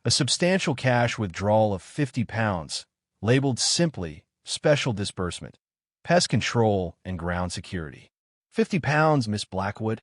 a substantial cash withdrawal of £50, labeled simply Special Disbursement, Pest Control and Ground Security. £50, Miss Blackwood?"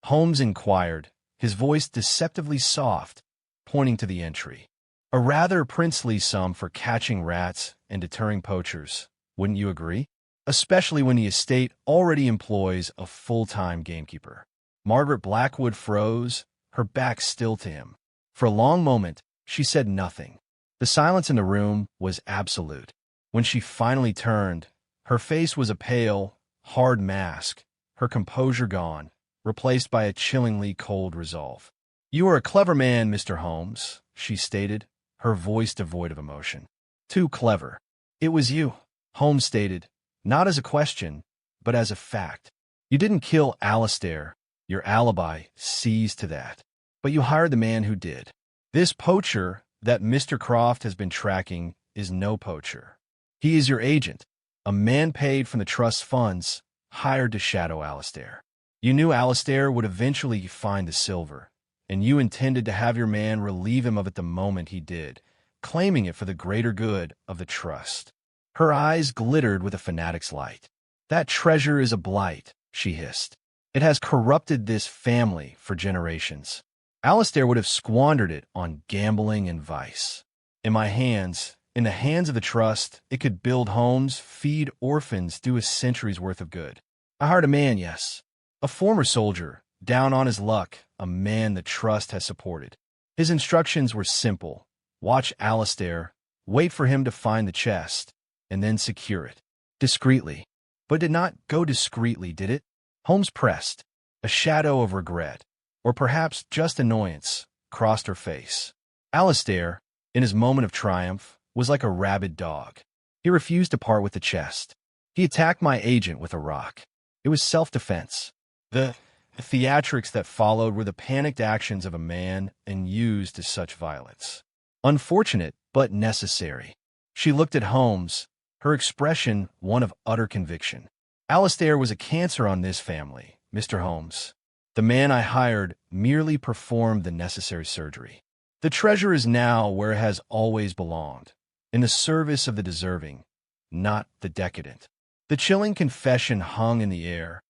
Holmes inquired, his voice deceptively soft, pointing to the entry. "A rather princely sum for catching rats and deterring poachers, wouldn't you agree? Especially when the estate already employs a full-time gamekeeper." Margaret Blackwood froze, her back still to him. For a long moment, she said nothing. The silence in the room was absolute. When she finally turned, her face was a pale, hard mask, her composure gone, replaced by a chillingly cold resolve. "You are a clever man, Mr. Holmes," she stated, her voice devoid of emotion. "Too clever." "It was you," Holmes stated, not as a question, but as a fact. "You didn't kill Alistair. Your alibi sees to that. But you hired the man who did. This poacher that Mr. Croft has been tracking is no poacher. He is your agent, a man paid from the trust's funds, hired to shadow Alistair. You knew Alistair would eventually find the silver, and you intended to have your man relieve him of it the moment he did, claiming it for the greater good of the trust. Her eyes glittered with a fanatic's light. That treasure is a blight, she hissed. It has corrupted this family for generations. Alistair would have squandered it on gambling and vice. In my hands, in the hands of the trust, it could build homes, feed orphans, do a century's worth of good. I hired a man, yes. A former soldier, down on his luck, a man the trust has supported. His instructions were simple. Watch Alistair, wait for him to find the chest, and then secure it. Discreetly. But it did not go discreetly, did it? Holmes pressed. A shadow of regret, or perhaps just annoyance, crossed her face. Alistair, in his moment of triumph, was like a rabid dog. He refused to part with the chest. He attacked my agent with a rock. It was self-defense. The theatrics that followed were the panicked actions of a man and used to such violence. Unfortunate, but necessary. She looked at Holmes, her expression one of utter conviction. Alistair was a cancer on this family, Mr. Holmes. The man I hired merely performed the necessary surgery. The treasure is now where it has always belonged, in the service of the deserving, not the decadent. The chilling confession hung in the air,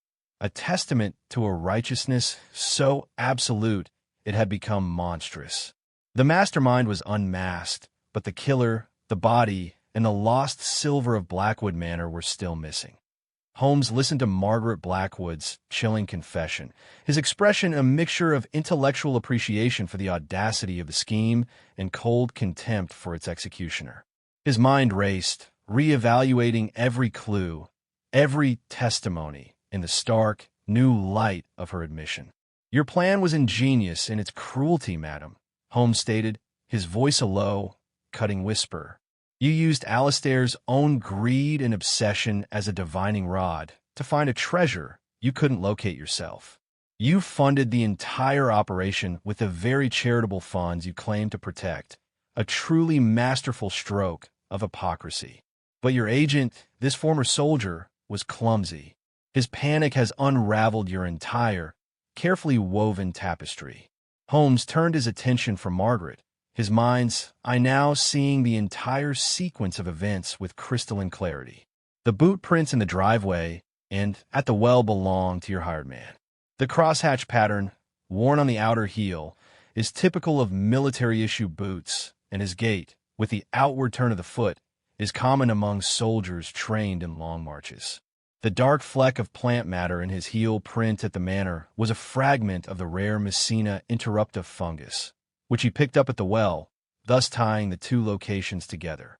a testament to a righteousness so absolute it had become monstrous. The mastermind was unmasked, but the killer, the body, and the lost silver of Blackwood Manor were still missing. Holmes listened to Margaret Blackwood's chilling confession, his expression a mixture of intellectual appreciation for the audacity of the scheme and cold contempt for its executioner. His mind raced, re-evaluating every clue, every testimony in the stark, new light of her admission. Your plan was ingenious in its cruelty, madam, Holmes stated, his voice a low, cutting whisper. You used Alistair's own greed and obsession as a divining rod to find a treasure you couldn't locate yourself. You funded the entire operation with the very charitable funds you claimed to protect, a truly masterful stroke of hypocrisy. But your agent, this former soldier, was clumsy. His panic has unraveled your entire, carefully woven tapestry. Holmes turned his attention from Margaret, his mind's eye now seeing the entire sequence of events with crystalline clarity. The boot prints in the driveway and at the well belonged to your hired man. The crosshatch pattern, worn on the outer heel, is typical of military-issue boots, and his gait, with the outward turn of the foot, is common among soldiers trained in long marches. The dark fleck of plant matter in his heel print at the manor was a fragment of the rare Messina interruptive fungus, which he picked up at the well, thus tying the two locations together.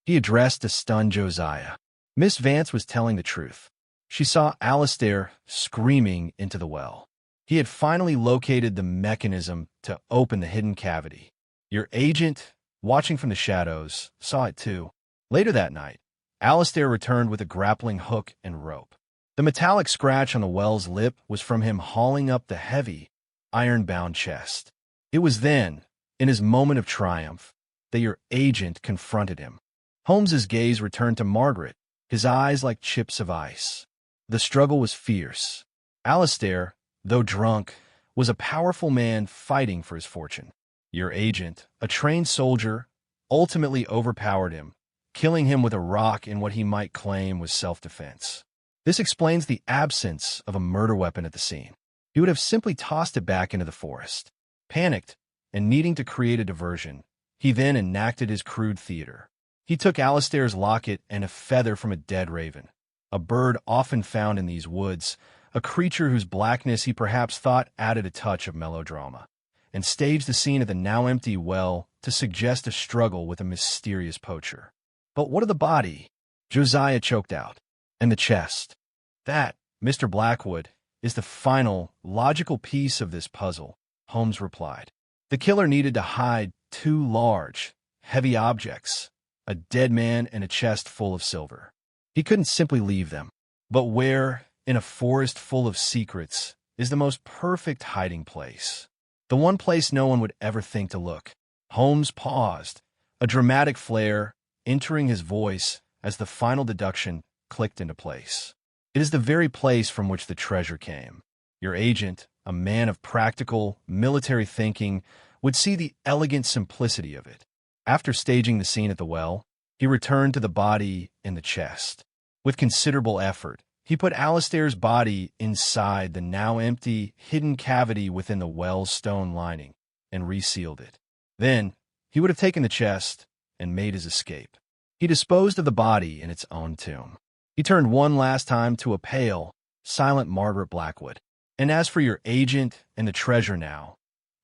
He addressed a stunned Josiah. Miss Vance was telling the truth. She saw Alistair screaming into the well. He had finally located the mechanism to open the hidden cavity. Your agent, watching from the shadows, saw it too. Later that night, Alistair returned with a grappling hook and rope. The metallic scratch on the well's lip was from him hauling up the heavy, iron-bound chest. It was then, in his moment of triumph, that your agent confronted him. Holmes's gaze returned to Margaret, his eyes like chips of ice. The struggle was fierce. Alistair, though drunk, was a powerful man fighting for his fortune. Your agent, a trained soldier, ultimately overpowered him, killing him with a rock in what he might claim was self-defense. This explains the absence of a murder weapon at the scene. He would have simply tossed it back into the forest. Panicked and needing to create a diversion, he then enacted his crude theater. He took Alistair's locket and a feather from a dead raven, a bird often found in these woods, a creature whose blackness he perhaps thought added a touch of melodrama, and staged the scene at the now empty well to suggest a struggle with a mysterious poacher. But what of the body? Josiah choked out. And the chest? That, Mr. Blackwood, is the final, logical piece of this puzzle, Holmes replied. The killer needed to hide two large, heavy objects, a dead man and a chest full of silver. He couldn't simply leave them. But where, in a forest full of secrets, is the most perfect hiding place? The one place no one would ever think to look. Holmes paused, a dramatic flair entering his voice as the final deduction clicked into place. It is the very place from which the treasure came. Your agent, a man of practical, military thinking, would see the elegant simplicity of it. After staging the scene at the well, he returned to the body in the chest. With considerable effort, he put Alistair's body inside the now empty, hidden cavity within the well's stone lining and resealed it. Then, he would have taken the chest and made his escape. He disposed of the body in its own tomb. He turned one last time to a pale, silent Margaret Blackwood. And as for your agent and the treasure now,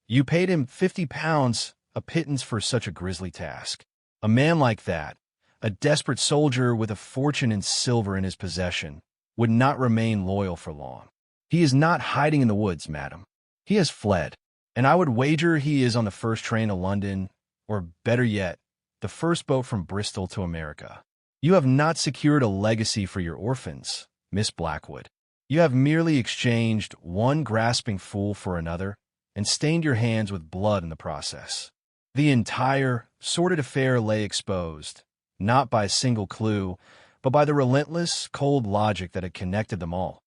you paid him £50, a pittance for such a grisly task. A man like that, a desperate soldier with a fortune in silver in his possession, would not remain loyal for long. He is not hiding in the woods, madam. He has fled, and I would wager he is on the first train to London, or better yet, the first boat from Bristol to America. You have not secured a legacy for your orphans, Miss Blackwood. You have merely exchanged one grasping fool for another and stained your hands with blood in the process. The entire, sordid affair lay exposed, not by a single clue, but by the relentless, cold logic that had connected them all.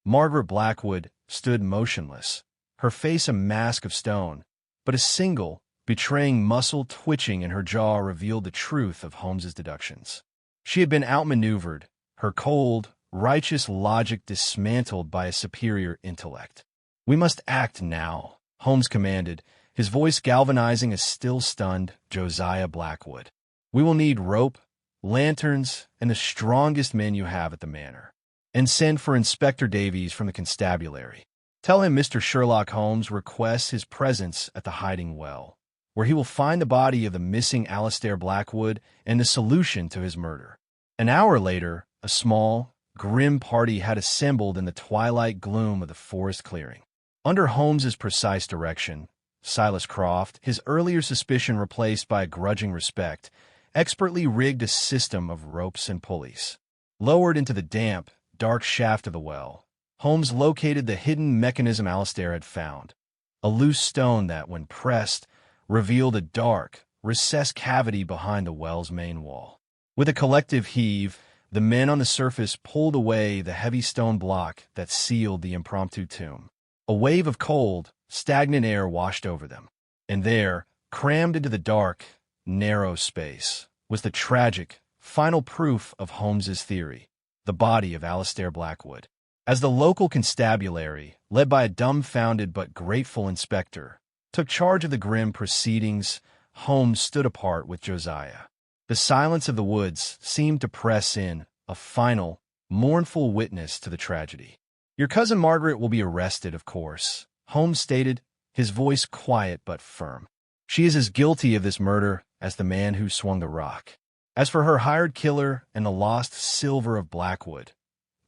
Margaret Blackwood stood motionless, her face a mask of stone, but a single, betraying muscle twitching in her jaw revealed the truth of Holmes's deductions. She had been outmaneuvered, her cold, righteous logic dismantled by a superior intellect. "We must act now," Holmes commanded, his voice galvanizing a still-stunned Josiah Blackwood. "We will need rope, lanterns, and the strongest men you have at the manor. And send for Inspector Davies from the constabulary. Tell him Mr. Sherlock Holmes requests his presence at the hiding well, where he will find the body of the missing Alistair Blackwood and the solution to his murder." An hour later, a small, grim party had assembled in the twilight gloom of the forest clearing. Under Holmes's precise direction, Silas Croft, his earlier suspicion replaced by a grudging respect, expertly rigged a system of ropes and pulleys. Lowered into the damp, dark shaft of the well, Holmes located the hidden mechanism Alistair had found, a loose stone that, when pressed, revealed a dark, recessed cavity behind the well's main wall. With a collective heave, the men on the surface pulled away the heavy stone block that sealed the impromptu tomb. A wave of cold, stagnant air washed over them, and there, crammed into the dark, narrow space, was the tragic, final proof of Holmes's theory, the body of Alistair Blackwood. As the local constabulary, led by a dumbfounded but grateful inspector, took charge of the grim proceedings, Holmes stood apart with Josiah. The silence of the woods seemed to press in, a final, mournful witness to the tragedy. "Your cousin Margaret will be arrested, of course," Holmes stated, his voice quiet but firm. "She is as guilty of this murder as the man who swung the rock. As for her hired killer and the lost silver of Blackwood,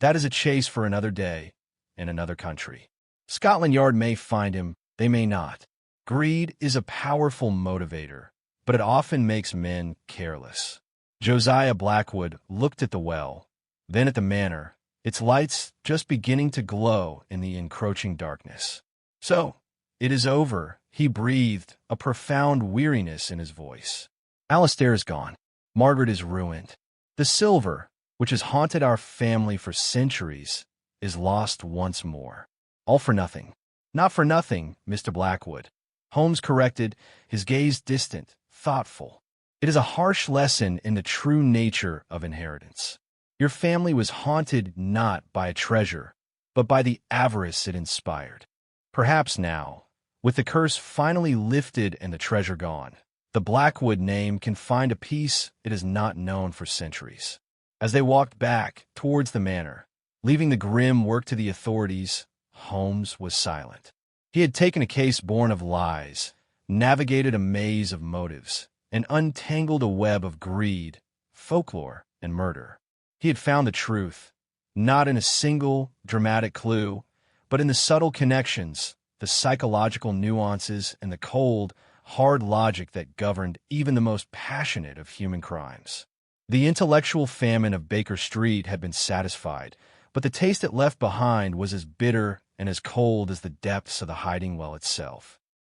that is a chase for another day in another country. Scotland Yard may find him, they may not. Greed is a powerful motivator, but it often makes men careless." Josiah Blackwood looked at the well, then at the manor, its lights just beginning to glow in the encroaching darkness. "So, it is over," he breathed, a profound weariness in his voice. "Alistair is gone. Margaret is ruined. The silver, which has haunted our family for centuries, is lost once more. All for nothing." "Not for nothing, Mr. Blackwood," Holmes corrected, his gaze distant, thoughtful. "It is a harsh lesson in the true nature of inheritance. Your family was haunted not by a treasure, but by the avarice it inspired. Perhaps now, with the curse finally lifted and the treasure gone, the Blackwood name can find a peace it has not known for centuries." As they walked back towards the manor, leaving the grim work to the authorities, Holmes was silent. He had taken a case born of lies, navigated a maze of motives, and untangled a web of greed, folklore, and murder. He had found the truth, not in a single dramatic clue, but in the subtle connections, the psychological nuances, and the cold, hard logic that governed even the most passionate of human crimes. The intellectual famine of Baker Street had been satisfied, but the taste it left behind was as bitter and as cold as the depths of the hiding well itself.